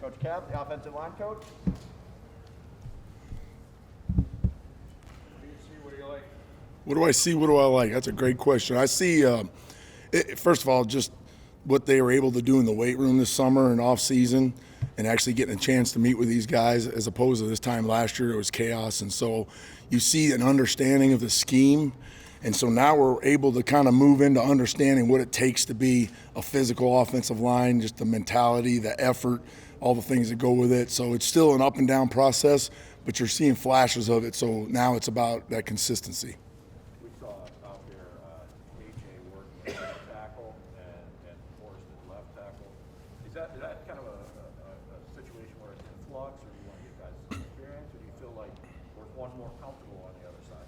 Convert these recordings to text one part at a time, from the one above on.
Coach Cap, the offensive line coach. What do I see? What do I like? That's a great question. I see, first of all, just what they were able to do in the weight room this summer and off season, and actually getting a chance to meet with these guys, as opposed to this time last year it was chaos. And so you see an understanding of the scheme. And so now we're able to kind of move into understanding what it takes to be a physical offensive line, just the mentality, the effort, all the things that go with it. So it's still an up and down process, but you're seeing flashes of it. So now it's about that consistency. We saw out there AJ working at left tackle and Forrest at left tackle. Is that kind of a situation where it's in flux, or do you want to give guys some experience, or do you feel like one's more comfortable on the other side?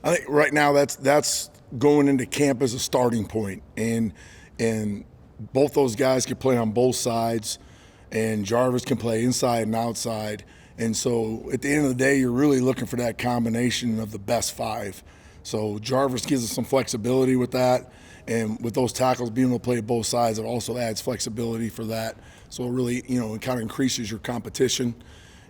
I think right now that's going into camp as a starting point, and both those guys can play on both sides, and Jarvis can play inside and outside. And so at the end of the day, you're really looking for that combination of the best five. So Jarvis gives us some flexibility with that, and with those tackles being able to play both sides, it also adds flexibility for that. So it really, it kind of increases your competition.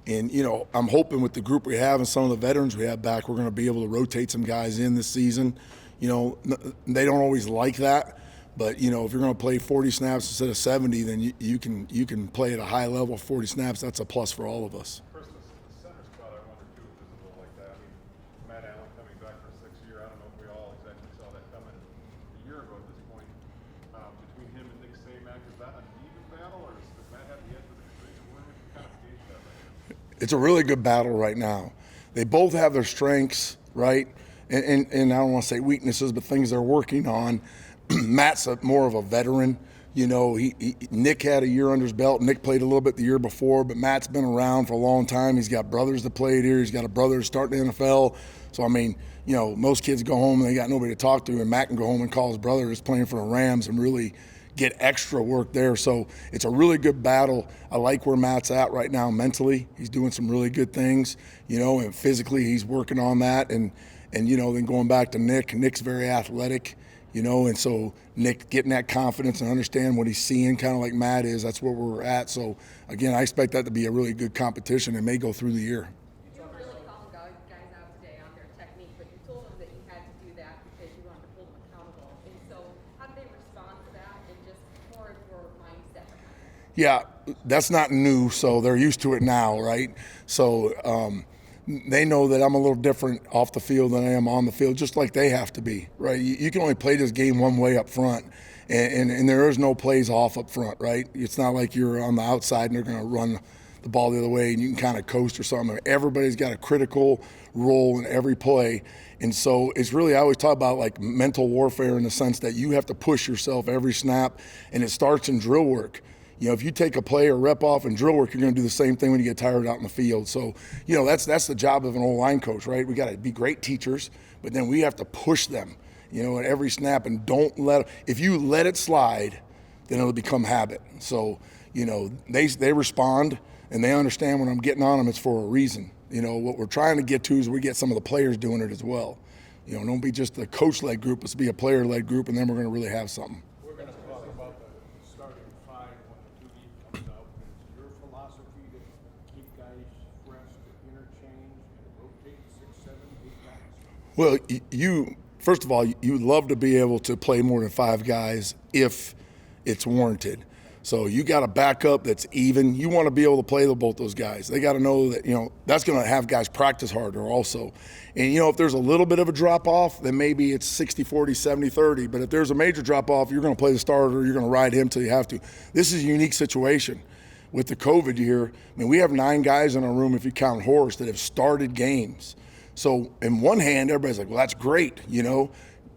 And, I'm hoping with the group we have and some of the veterans we have back, we're going to be able to rotate some guys in this season. They don't always like that, but, if you're going to play 40 snaps instead of 70, then you can play at a high level 40 snaps. That's a plus for all of us. Chris, the center spot, I wonder, too, is visible like that. I mean, Matt Allen coming back for a 6th year. I don't know if we all exactly saw that coming a year ago at this point. Between him and Nick Samac, is that an even battle, or does Matt have the edge of the division? Where would you kind of gauge that right now? It's a really good battle right now. They both have their strengths, right? And I don't want to say weaknesses, but things they're working on. Matt's more of a veteran. Nick had a year under his belt. Nick played a little bit the year before, but Matt's been around for a long time. He's got brothers that played here. He's got a brother starting the NFL. So, most kids go home and they got nobody to talk to, and Matt can go home and call his brother who's playing for the Rams and really get extra work there. So it's a really good battle. I like where Matt's at right now mentally. He's doing some really good things, and physically he's working on that. And then going back to Nick, Nick's very athletic, and so Nick getting that confidence and understand what he's seeing, kind of like Matt is, that's where we're at. So, again, I expect that to be a really good competition and may go through the year. You were really calling guys out today on their technique, but you told them that you had to do that because you wanted to hold them accountable. And so how did they respond to that, and just more of your mindset behind it? Yeah, that's not new, so they're used to it now, right? So they know that I'm a little different off the field than I am on the field, just like they have to be, right? You can only play this game one way up front, and there is no plays off up front, right? It's not like you're on the outside and they're going to run the ball the other way and you can kind of coast or something. Everybody's got a critical role in every play. And so it's really, I always talk about like mental warfare in the sense that you have to push yourself every snap, and it starts in drill work. If you take a play or rep off in drill work, you're going to do the same thing when you get tired out in the field. So, that's the job of an O-line coach, right? We got to be great teachers, but then we have to push them, at every snap, and if you let it slide, then it'll become habit. So, they respond and they understand when I'm getting on them, it's for a reason. What we're trying to get to is we get some of the players doing it as well. Don't be just a coach-led group, let's be a player-led group, and then we're going to really have something. We're going to talk about the starting five when the 2 deep comes out. Is your philosophy to keep guys fresh, to interchange, and rotate 6, 7, 8 guys? Well, first of all, you'd love to be able to play more than 5 guys if it's warranted. So you got a backup that's even. You want to be able to play with both those guys. They got to know that, that's going to have guys practice harder also. And, if there's a little bit of a drop-off, then maybe it's 60-40, 70-30. But if there's a major drop-off, you're going to play the starter. You're going to ride him till you have to. This is a unique situation. With the COVID year, we have 9 guys in our room, if you count Horace, that have started games. So in one hand, everybody's like, well, that's great,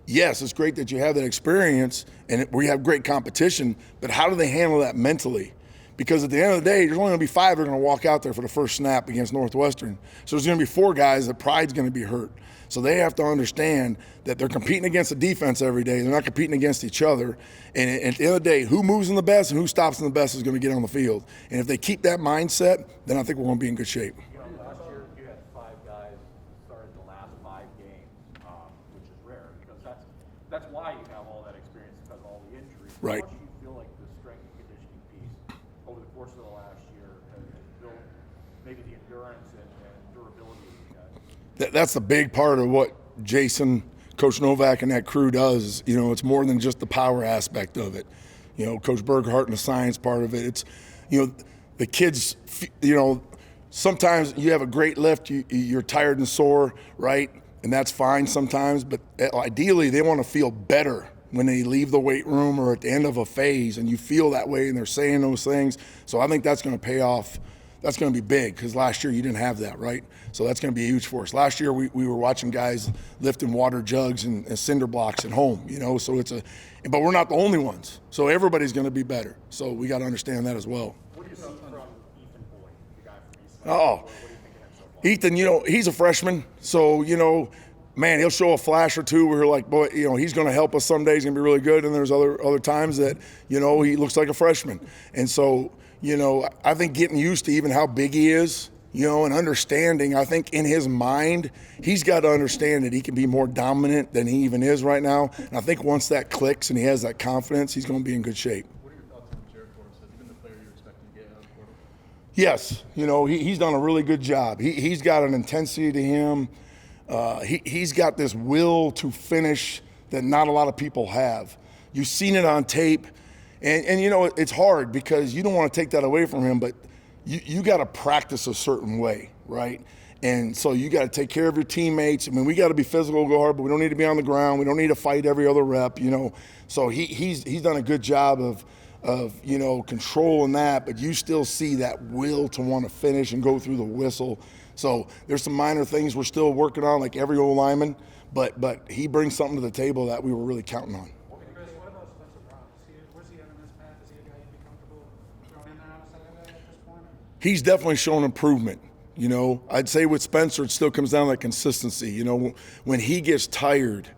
Yes, it's great that you have that experience and we have great competition, but how do they handle that mentally? Because at the end of the day, there's only going to be 5 that are going to walk out there for the first snap against Northwestern. So there's going to be 4 guys that pride's going to be hurt. So they have to understand that they're competing against the defense every day. They're not competing against each other. And at the end of the day, who moves in the best and who stops in the best is going to get on the field. And if they keep that mindset, then I think we're going to be in good shape. Last year you had 5 guys start the last 5 games, which is rare because that's why you have all that experience, because of all the injuries. Right. How much do you feel like the strength and conditioning piece over the course of the last year has built maybe the endurance and durability of you guys? That's the big part of what Jason, Coach Novak, and that crew does. You know, it's more than just the power aspect of it. You know, Coach Berghardt and the science part of it. It's, you know, the kids, you know, sometimes you have a great lift, you're tired and sore, right? And that's fine sometimes, but ideally they want to feel better when they leave the weight room or at the end of a phase, and you feel that way and they're saying those things. So I think that's going to pay off. That's going to be big because last year you didn't have that, right? So that's going to be huge for us. Last year we were watching guys lifting water jugs and cinder blocks at home, you know, so but we're not the only ones. So everybody's going to be better. So we got to understand that as well. What do you see from Ethan Boyd, the guy from East Side? Oh, What are you thinking of so far? Ethan, you know, he's a freshman, so, you know, man, he'll show a flash or two where you're like, boy, you know, he's going to help us someday. He's going to be really good. And there's other times that, you know, he looks like a freshman. And so, you know, I think getting used to even how big he is, you know, and understanding, I think in his mind, he's got to understand that he can be more dominant than he even is right now. And I think once that clicks and he has that confidence, he's going to be in good shape. What are your thoughts on Jared Forrest? Has he been the player you're expecting to get out of the portal? Yes, you know, he's done a really good job. He's got an intensity to him. He's got this will to finish that not a lot of people have. You've seen it on tape, and you know, it's hard because you don't want to take that away from him, but you got to practice a certain way, right? And so you got to take care of your teammates. I mean, we got to be physical, go hard, but we don't need to be on the ground. We don't need to fight every other rep, you know. So he's done a good job of you know, controlling that, but you still see that will to want to finish and go through the whistle. So there's some minor things we're still working on, like every old lineman, but he brings something to the table that we were really counting on. Chris, what about Spencer Brown? Where's he at in this path? Is he a guy you'd be comfortable throwing in there on a Saturday at this point? He's definitely shown improvement. You know, I'd say with Spencer, it still comes down to that consistency. You know, when he gets tired,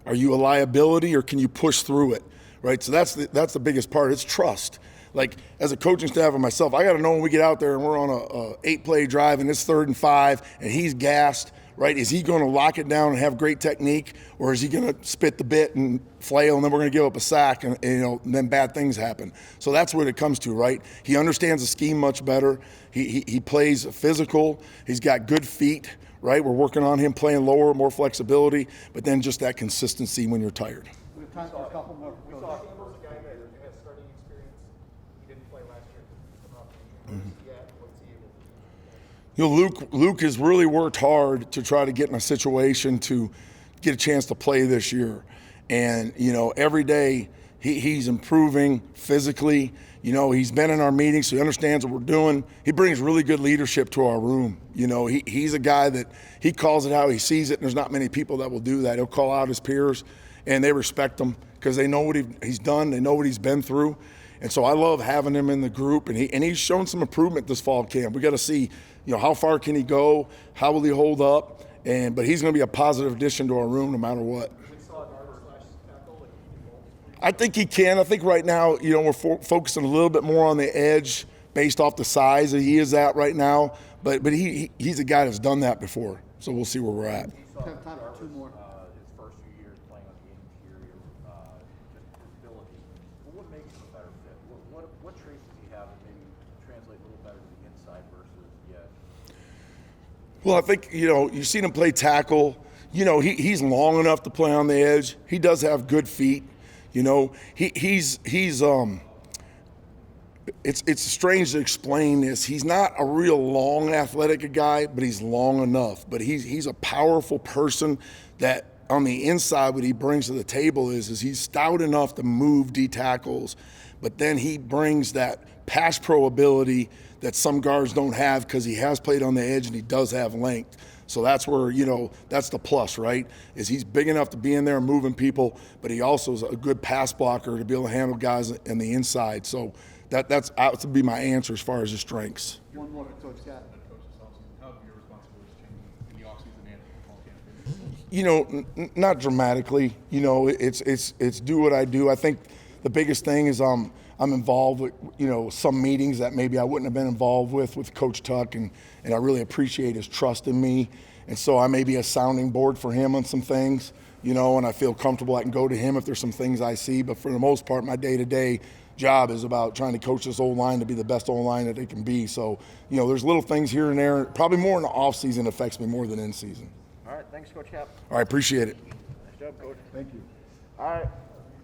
are you a liability or can you push through it, right? So that's the biggest part. It's trust. Like, as a coaching staff and myself, I got to know when we get out there and we're on a 8-play drive and it's 3rd and 5 and he's gassed, right? Is he going to lock it down and have great technique, or is he going to spit the bit and flail and then we're going to give up a sack and you know, and then bad things happen? So that's what it comes to, right? He understands the scheme much better. He plays physical. He's got good feet, right? We're working on him playing lower, more flexibility, but then just that consistency when you're tired. We have time for a couple more. We saw him as a guy that has starting experience. He didn't play last year coming off the injury. Where's he at? What's he able to do? You know, Luke has really worked hard to try to get in a situation to get a chance to play this year. And, you know, every day he's improving physically. You know, he's been in our meetings, so he understands what we're doing. He brings really good leadership to our room. You know, he's a guy that he calls it how he sees it, and there's not many people that will do that. He'll call out his peers, and they respect him because they know what he's done. They know what he's been through. And so I love having him in the group, and he's shown some improvement this fall camp. We got to see, you know, how far can he go? How will he hold up? But he's going to be a positive addition to our room no matter what. I think he can. I think right now, you know, we're focusing a little bit more on the edge based off the size that he is at right now. But he's a guy that's done that before. So we'll see where we're at. Have time for two more. His first few years playing on the interior, just his ability. What makes him a better fit? What traits does he have that maybe translate a little better to the inside versus the edge? Well, I think, you know, you've seen him play tackle. You know, he's long enough to play on the edge. He does have good feet. You know, it's strange to explain this. He's not a real long athletic guy, but he's long enough. But he's a powerful person that on the inside what he brings to the table is he's stout enough to move D tackles, but then he brings that pass pro ability that some guards don't have because he has played on the edge and he does have length. So that's where, you know, that's the plus, right? Is he's big enough to be in there moving people, but he also is a good pass blocker to be able to handle guys in the inside. So that's out to be my answer as far as his strengths. One more for Coach Scott. Coach, this offseason, how have your responsibilities changed in the offseason and fall camp? You know, not dramatically. You know, it's do what I do. I think the biggest thing is I'm involved with, you know, some meetings that maybe I wouldn't have been involved with Coach Tuck, and I really appreciate his trust in me. And so I may be a sounding board for him on some things. and I feel comfortable. I can go to him if there's some things I see. But for the most part, my day-to-day job is about trying to coach this O-line to be the best O-line that they can be. So, there's little things here and there. Probably more in the off-season affects me more than in season. All right, thanks, Coach Cap. All right, appreciate it. Nice job, Coach. Thank you. All right,